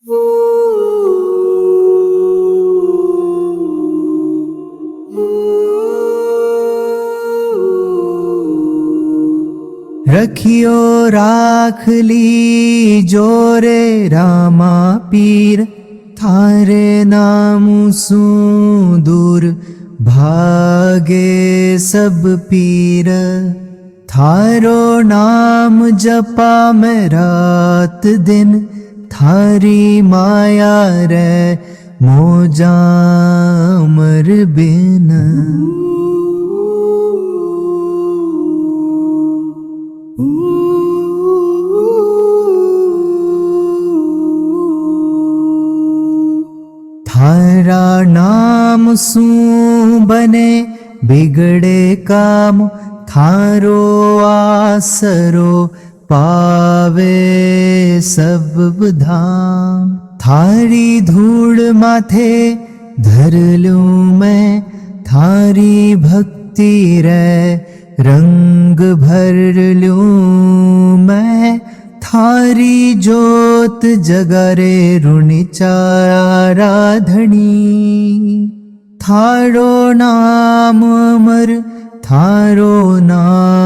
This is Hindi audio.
रखियो राख लीजो रे रामा पीर, थारे नाम सु दूर भागे सब पीर। थारो नाम जपा मैं रात दिन, थारी माया रे मोजा अमर बिन। थारा नाम सु बने बिगड़े काम, थारो आसरो पावे सब धाम। थारी धूड़ माथे धर लूं मैं, थारी भक्ति रे रंग भर लूं मैं। थारी जोत जगरे ऋणि चाराधणी, थारो नाम अमर थारो नाम